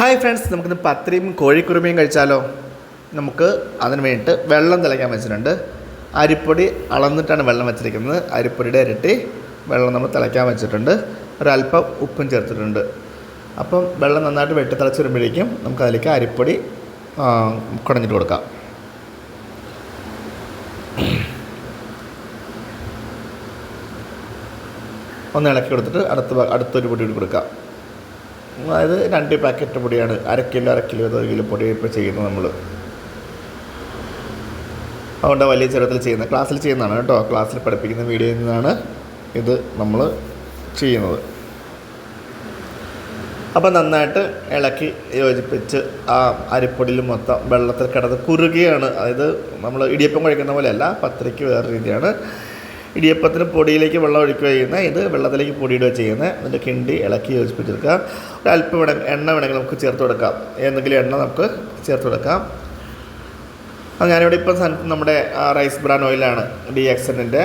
Hi friends, നമുക്കിന്ന് പത്തിരിയും കോഴിക്കുറുമയും കഴിച്ചാലോ. നമുക്ക് അതിന് വേണ്ടിയിട്ട് വെള്ളം തിളയ്ക്കാൻ വെച്ചിട്ടുണ്ട്. അരിപ്പൊടി അളന്നിട്ടാണ് വെള്ളം വെച്ചിരിക്കുന്നത്. അരിപ്പൊടിയുടെ ഇരട്ടി വെള്ളം നമ്മൾ തിളയ്ക്കാൻ വെച്ചിട്ടുണ്ട്. ഒരല്പം ഉപ്പും ചേർത്തിട്ടുണ്ട്. അപ്പം വെള്ളം നന്നായിട്ട് വെട്ടി തിളച്ച് വരുമ്പോഴേക്കും നമുക്കതിലേക്ക് അരിപ്പൊടി കുടഞ്ഞിട്ട് കൊടുക്കാം. ഒന്ന് ഇളക്കി കൊടുത്തിട്ട് അടുത്തൊരു പൊടി കൂടി കൊടുക്കാം. അതായത് 2 പാക്കറ്റ് പൊടിയാണ്. അര കിലോ 1 കിലോ പൊടി ഇപ്പോൾ ചെയ്യുന്നത് നമ്മൾ. അതുകൊണ്ട് വലിയ ചെറുതിൽ ചെയ്യുന്നത്, ക്ലാസ്സിൽ ചെയ്യുന്നതാണ് കേട്ടോ. ക്ലാസ്സിൽ പഠിപ്പിക്കുന്ന വീഡിയോയിൽ നിന്നാണ് ഇത് നമ്മൾ ചെയ്യുന്നത്. അപ്പം നന്നായിട്ട് ഇളക്കി യോജിപ്പിച്ച് ആ അരിപ്പൊടിയിൽ മൊത്തം വെള്ളത്തിൽ കിടന്ന് കുറുകയാണ്. അതായത് നമ്മൾ ഇടിയപ്പം കഴിക്കുന്ന പോലെയല്ല, പത്തിരിക്ക് വേറെ രീതിയാണ്. ഇടിയപ്പത്തിന് പൊടിയിലേക്ക് വെള്ളം ഒഴിക്കുക ചെയ്യുന്നത്, ഇത് വെള്ളത്തിലേക്ക് പൊടിയിടുക ചെയ്യുന്നത്. എന്നിട്ട് കിണ്ടി ഇളക്കി യോജിപ്പിച്ചെടുക്കുക. ഒരല്പം എണ്ണ വേണമെങ്കിൽ നമുക്ക് ചേർത്ത് കൊടുക്കാം. ഏതെങ്കിലും എണ്ണ നമുക്ക് ചേർത്ത് കൊടുക്കാം. ഞാനിവിടെ ഇപ്പം നമ്മുടെ റൈസ് ബ്രാൻ ഓയിലാണ്, DXNൻ്റെ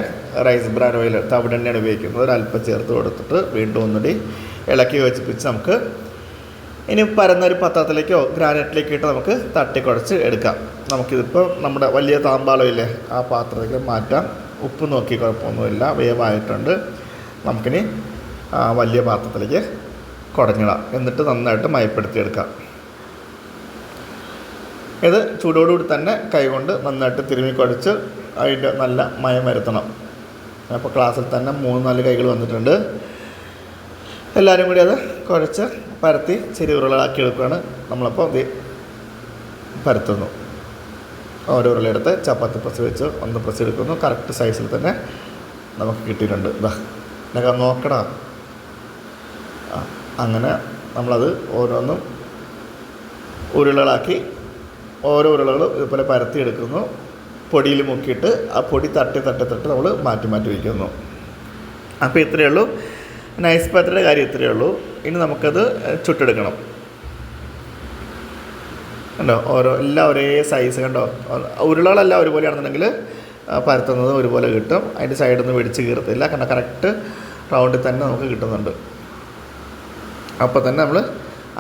റൈസ് ബ്രാൻ ഓയിൽ തവിടെണ്ണയാണ് ഉപയോഗിക്കുന്നത്. ഒരല്പം ചേർത്ത് കൊടുത്തിട്ട് വീണ്ടും ഒന്നുകൂടി ഇളക്കി യോജിപ്പിച്ച് നമുക്ക് ഇനി പരന്നൊരു പാത്രത്തിലേക്കോ ഗ്രാനൈറ്റിലേക്കോ ഇട്ട് നമുക്ക് തട്ടിക്കുഴച്ച് എടുക്കാം. നമുക്കിതിപ്പോൾ നമ്മുടെ വലിയ താമ്പാളം ഇല്ലേ, ആ പാത്രത്തിലേക്ക് മാറ്റാം. ഉപ്പ് നോക്കി കുഴപ്പമൊന്നുമില്ല, വേവായിട്ടുണ്ട്. നമുക്കിനി വലിയ പാത്രത്തിലേക്ക് കുടഞ്ഞിടാം. എന്നിട്ട് നന്നായിട്ട് മയപ്പെടുത്തിയെടുക്കാം. ഇത് ചൂടോടുകൂടി തന്നെ കൈകൊണ്ട് നന്നായിട്ട് തിരുമ്മി കുഴച്ച് അതിൻ്റെ നല്ല മയം വരുത്തണം. അപ്പോൾ ക്ലാസ്സിൽ തന്നെ 3-4 കൈകൾ വന്നിട്ടുണ്ട്. എല്ലാവരും കൂടി അത് കുഴച്ച് പരത്തി ചെറിയ ഉരുളകളാക്കി എടുക്കുകയാണ്. നമ്മളപ്പോൾ ഇത് പരത്തുന്നു. ഓരോ ഉരുളയെടുത്ത് ചപ്പാത്തി പ്രസ് വെച്ച് ഒന്ന് പ്രസ് എടുക്കുന്നു. കറക്റ്റ് സൈസിൽ തന്നെ നമുക്ക് കിട്ടിയിട്ടുണ്ട്. ഇതാ നോക്കടാ. അങ്ങനെ നമ്മളത് ഓരോന്നും ഉരുളകളാക്കി ഓരോ ഉരുളകളും ഇതുപോലെ പരത്തിയെടുക്കുന്നു. പൊടിയിൽ മുക്കിയിട്ട് ആ പൊടി തട്ടി നമ്മൾ മാറ്റി വയ്ക്കുന്നു. അപ്പോൾ ഇത്രയേ ഉള്ളൂ. നൈസ് പത്തിരിയുടെ കാര്യം ഇത്രയേ ഉള്ളൂ. ഇനി നമുക്കത് ചുട്ടെടുക്കണം. കണ്ടോ, എല്ലാം ഒരേ സൈസ് കണ്ടോ. ഉരുളകളെല്ലാം ഒരുപോലെയാണെന്നുണ്ടെങ്കിൽ പരത്തുന്നത് ഒരുപോലെ കിട്ടും. അതിൻ്റെ സൈഡിൽ നിന്ന് വെടിച്ച് കീറത്തില്ല. കണ്ടോ, കറക്റ്റ് റൗണ്ടിൽ തന്നെ നമുക്ക് കിട്ടുന്നുണ്ട്. അപ്പോൾ തന്നെ നമ്മൾ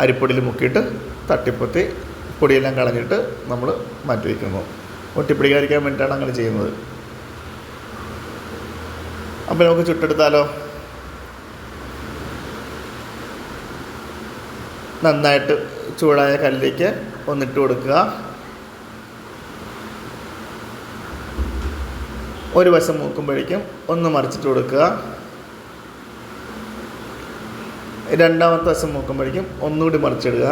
അരിപ്പൊടിയിൽ മുക്കിയിട്ട് തട്ടിപ്പൊത്തി പൊടിയെല്ലാം കളഞ്ഞിട്ട് നമ്മൾ മാറ്റി വയ്ക്കുന്നു. ഒട്ടിപ്പിടിക്കാതിരിക്കാൻ വേണ്ടിയിട്ടാണ് അങ്ങനെ ചെയ്യുന്നത്. അപ്പോൾ നമുക്ക് ചുട്ടെടുത്താലോ. നന്നായിട്ട് ചൂടായ കല്ലിലേക്ക് ഒന്നിട്ട് കൊടുക്കുക. ഒരു വശം മൂക്കുമ്പോഴേക്കും ഒന്ന് മറിച്ചിട്ട് കൊടുക്കുക. രണ്ടാമത്തെ വശം മൂക്കുമ്പോഴേക്കും ഒന്നുകൂടി മറിച്ചിടുക.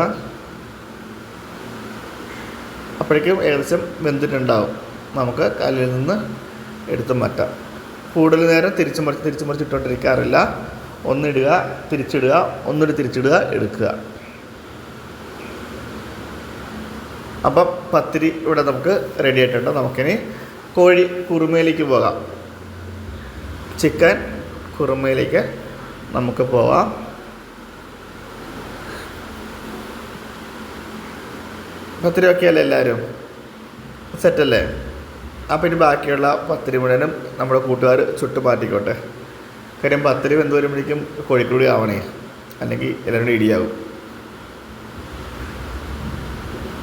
അപ്പോഴേക്കും ഏകദേശം വെന്തിട്ടുണ്ടാവും. നമുക്ക് കല്ലിൽ നിന്ന് എടുത്ത് മാറ്റാം. കൂടുതൽ നേരം തിരിച്ചു മറിച്ചിട്ടുകൊണ്ടിരിക്കാറില്ല. ഒന്നിടുക, തിരിച്ചിടുക, ഒന്നുകൂടി തിരിച്ചിടുക, എടുക്കുക. അപ്പം പത്തിരി ഇവിടെ നമുക്ക് റെഡി ആയിട്ടുണ്ട്. നമുക്കിനി കോഴി കുറുമയിലേക്ക് പോകാം. ചിക്കൻ കുറുമയിലേക്ക് നമുക്ക് പോകാം. പത്തിരി ഒക്കെയല്ലേ എല്ലാവരും, സെറ്റല്ലേ? അപ്പം ഇനി ബാക്കിയുള്ള പത്തിരി മുഴുവനും നമ്മുടെ കൂട്ടുകാർ ചുട്ട് മാറ്റിക്കോട്ടെ. കാര്യം പത്തിരി വെന്ത് വരുമ്പോഴേക്കും കോഴിക്കൂടി ആവണേ, അല്ലെങ്കിൽ എല്ലാവരും കൂടി ഇടിയാവും.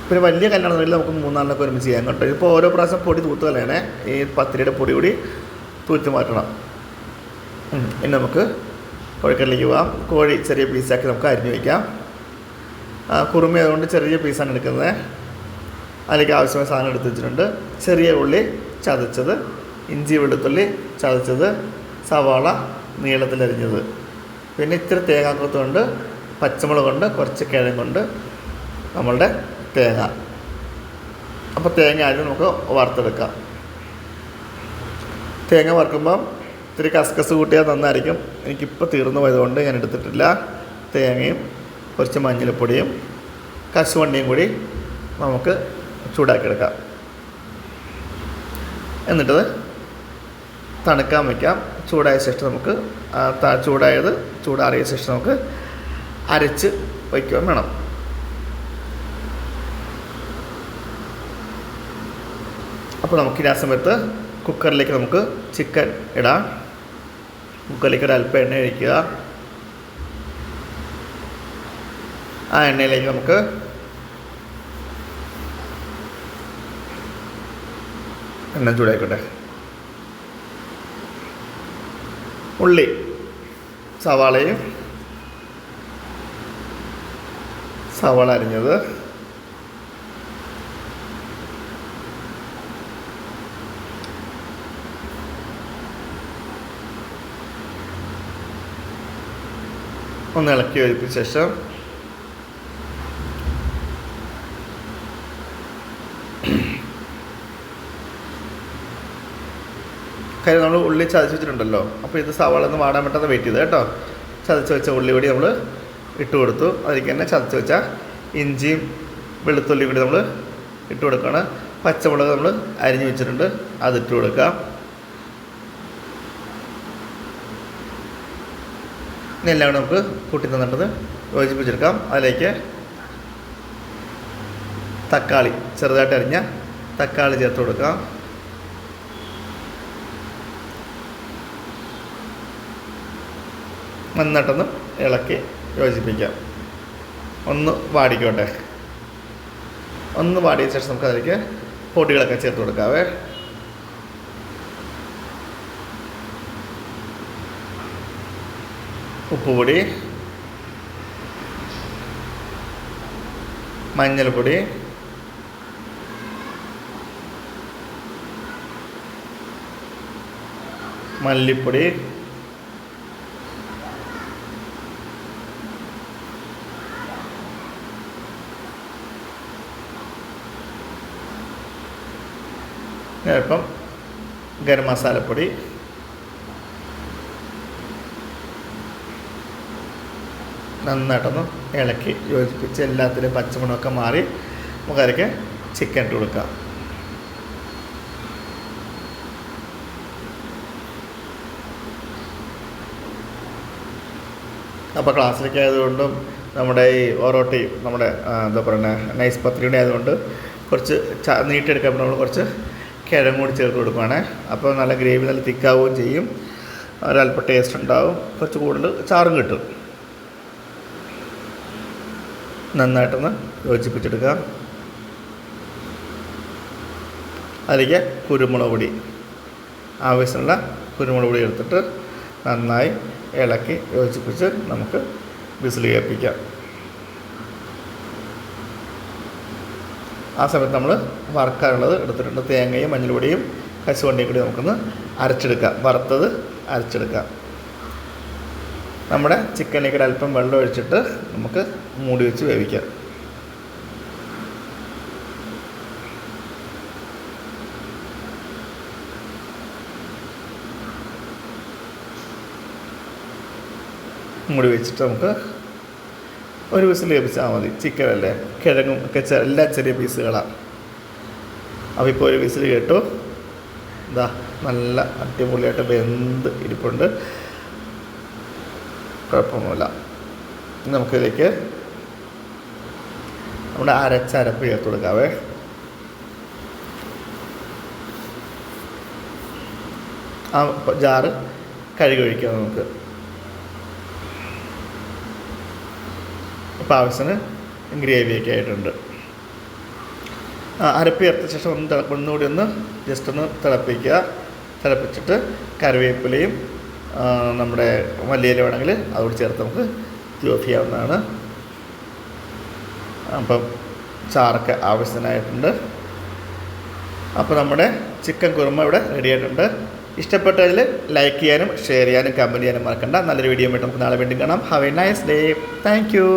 പിന്നെ വലിയ കല്യാണമെന്നുണ്ടെങ്കിൽ നമുക്ക് 3-4 ഒരുമിച്ച് ചെയ്യാൻ കേട്ടോ. ഇപ്പോൾ ഓരോ പ്രാവശ്യം പൊടി തൂത്ത് കളയണേ. ഈ പത്തിരിയുടെ പൊടി കൂടി തൂത്ത് മാറ്റണം. ഇനി നമുക്ക് കോഴിക്കറിലേക്ക് പോകാം. കോഴി ചെറിയ പീസാക്കി നമുക്ക് അരിഞ്ഞു വയ്ക്കാം. കുറുമ അതുകൊണ്ട് ചെറിയ പീസാണ് എടുക്കുന്നത്. അതിലേക്ക് ആവശ്യമായ സാധനം എടുത്ത് വെച്ചിട്ടുണ്ട്. ചെറിയ ഉള്ളി ചതച്ചത്, ഇഞ്ചി വെളുത്തുള്ളി ചതച്ചത്, സവാള നീളത്തിലരിഞ്ഞത്, പിന്നെ ഇത്തിരി തേങ്ങാക്കൊത്തുണ്ട്, പച്ചമുളകുണ്ട്, കുറച്ച് കിഴങ്ങുണ്ട്, നമ്മളുടെ തേങ്ങ. അപ്പോൾ തേങ്ങ ആദ്യം നമുക്ക് വറുത്തെടുക്കാം. തേങ്ങ വറുക്കുമ്പം ഇത്തിരി കസ്കസ് കൂട്ടിയാൽ നന്നായിരിക്കും. എനിക്കിപ്പോൾ തീർന്നു പോയതുകൊണ്ട് ഞാൻ എടുത്തിട്ടില്ല. തേങ്ങയും കുറച്ച് മഞ്ഞൾപ്പൊടിയും കശുവണ്ടിയും കൂടി നമുക്ക് ചൂടാക്കിയെടുക്കാം. എന്നിട്ടത് തണുക്കാൻ വയ്ക്കാം. ചൂടായ ശേഷം നമുക്ക് ചൂടാറിയ ശേഷം നമുക്ക് അരച്ച് വയ്ക്കുകയും വേണം. അപ്പോൾ നമുക്ക് ഈ സമയത്ത് കുക്കറിലേക്ക് നമുക്ക് ചിക്കൻ ഇടാം. കുക്കറിലേക്ക് ഒരല്പം എണ്ണ ഒഴിക്കുക. ആ എണ്ണയിലേക്ക് നമുക്ക് എണ്ണ ചൂടായിക്കോട്ടെ. ഉള്ളി, സവാള അരിഞ്ഞത്, ഒന്ന് ഇളക്കി യോജിപ്പിച്ച ശേഷം കാര്യം നമ്മൾ ഉള്ളി ചതച്ച് വെച്ചിട്ടുണ്ടല്ലോ. അപ്പോൾ ഇത് സവാള ഒന്ന് വാടാൻ പറ്റാതെ വെയിറ്റ് ചെയ്ത് കേട്ടോ. ചതച്ച് വെച്ച ഉള്ളി കൂടി നമ്മൾ ഇട്ട് കൊടുത്തു. അതിലേക്ക് തന്നെ ചതച്ച് വെച്ച ഇഞ്ചിയും വെളുത്തുള്ളി കൂടി നമ്മൾ ഇട്ട് കൊടുക്കുകയാണ്. പച്ചമുളക് നമ്മൾ അരിഞ്ഞ് വെച്ചിട്ടുണ്ട്, അതിട്ട് കൊടുക്കാം. ഇനി എല്ലാം കൂടെ നമുക്ക് കൂട്ടി തന്നിട്ടത് യോജിപ്പിച്ചെടുക്കാം. അതിലേക്ക് തക്കാളി, ചെറുതായിട്ട് അരിഞ്ഞ തക്കാളി ചേർത്ത് കൊടുക്കാം. നന്നായിട്ടൊന്ന് ഇളക്കി യോജിപ്പിക്കാം. ഒന്ന് വാടിക്കോട്ടെ. ഒന്ന് വാടിയ ശേഷം നമുക്ക് അതിലേക്ക് പൊടികളൊക്കെ ചേർത്ത് കൊടുക്കാവേ. ഉപ്പുപൊടി, മഞ്ഞൾപ്പൊടി, മല്ലിപ്പൊടി, ഇപ്പം ഗരം മസാലപ്പൊടി, നന്നായിട്ടൊന്ന് ഇളക്കി യോജിപ്പിച്ച് എല്ലാത്തിലും പച്ചമണമൊക്കെ മാറി നമുക്ക് അതിലേക്ക് ചിക്കൻ ഇട്ട് കൊടുക്കാം. അപ്പോൾ ക്ലാസ്സിലേക്ക് ആയതുകൊണ്ടും നമ്മുടെ ഈ ഒറോട്ടിയും നമ്മുടെ എന്താ പറയുക നൈസ് പത്രിയുടെ ആയതുകൊണ്ട് കുറച്ച് നീട്ടിയെടുക്കാൻ നമ്മൾ കുറച്ച് കിഴങ്ങ് കൂടി ചേർത്ത് കൊടുക്കുകയാണേ. അപ്പോൾ നല്ല ഗ്രേവി നല്ല തിക്കാവുകയും ചെയ്യും, ഒരല്പം ടേസ്റ്റ് ഉണ്ടാവും, കുറച്ച് കൂടുതൽ ചാറും കിട്ടും. നന്നായിട്ടൊന്ന് യോജിപ്പിച്ചെടുക്കാം. അതിലേക്ക് കുരുമുളക് പൊടി, ആവശ്യമുള്ള കുരുമുളക് പൊടി എടുത്തിട്ട് നന്നായി ഇളക്കി യോജിപ്പിച്ച് നമുക്ക് വിസിൽ കേൾപ്പിക്കാം. ആ സമയത്ത് നമ്മൾ വറുക്കാനുള്ളത് എടുത്തിട്ടുണ്ട്. തേങ്ങയും മഞ്ഞൾപ്പൊടിയും കശുവണ്ടിയും കൂടി നമുക്കൊന്ന് അരച്ചെടുക്കാം, വറുത്തത് അരച്ചെടുക്കാം. നമ്മുടെ ചിക്കനിലേക്ക് ഒരല്പം വെള്ളം ഒഴിച്ചിട്ട് നമുക്ക് മൂടി വെച്ച് വേവിക്കാം. മൂടി വെച്ചിട്ട് നമുക്ക് ഒരു വിസിൽ വേവിച്ചാൽ മതി. ചിക്കനല്ലേ, കിഴങ്ങും ഒക്കെ എല്ലാ ചെറിയ പീസുകളാണ്. അപ്പോൾ ഇപ്പോൾ ഒരു വിസിൽ കേട്ടു. ഇതാ നല്ല അടിപൊളിയായിട്ട് വെന്ത് ഇരിപ്പുണ്ട്, കുഴപ്പമൊന്നുമില്ല. നമുക്കിതിലേക്ക് നമ്മുടെ അരപ്പ് ചേർത്ത് കൊടുക്കാവേ. ആ ജാറ് കഴുകി ഒഴിക്കാം നമുക്ക്. ഇപ്പോൾ ആവശ്യത്തിന് ഗ്രേവിയൊക്കെ ആയിട്ടുണ്ട്. അരപ്പ് ചേർത്ത ശേഷം ഒന്നുകൂടി ജസ്റ്റ് ഒന്ന് തിളപ്പിച്ചിട്ട് കറിവേപ്പിലയും നമ്മുടെ മല്ലിയില വേണമെങ്കിൽ അതുകൂടി ചേർത്ത് നമുക്ക് ഓഫ് ചെയ്യാവുന്നതാണ്. അപ്പം ചാറൊക്കെ ആവശ്യത്തിനായിട്ടുണ്ട്. അപ്പോൾ നമ്മുടെ ചിക്കൻ കുറുമ ഇവിടെ റെഡി ആയിട്ടുണ്ട്. ഇഷ്ടപ്പെട്ടതിൽ ലൈക്ക് ചെയ്യാനും ഷെയർ ചെയ്യാനും കമൻറ്റ് ചെയ്യാനും മറക്കണ്ട. നല്ലൊരു വീഡിയോ ആയിട്ട് നമുക്ക് നാളെ വീണ്ടും കാണാം. Have A nice day. Thank you.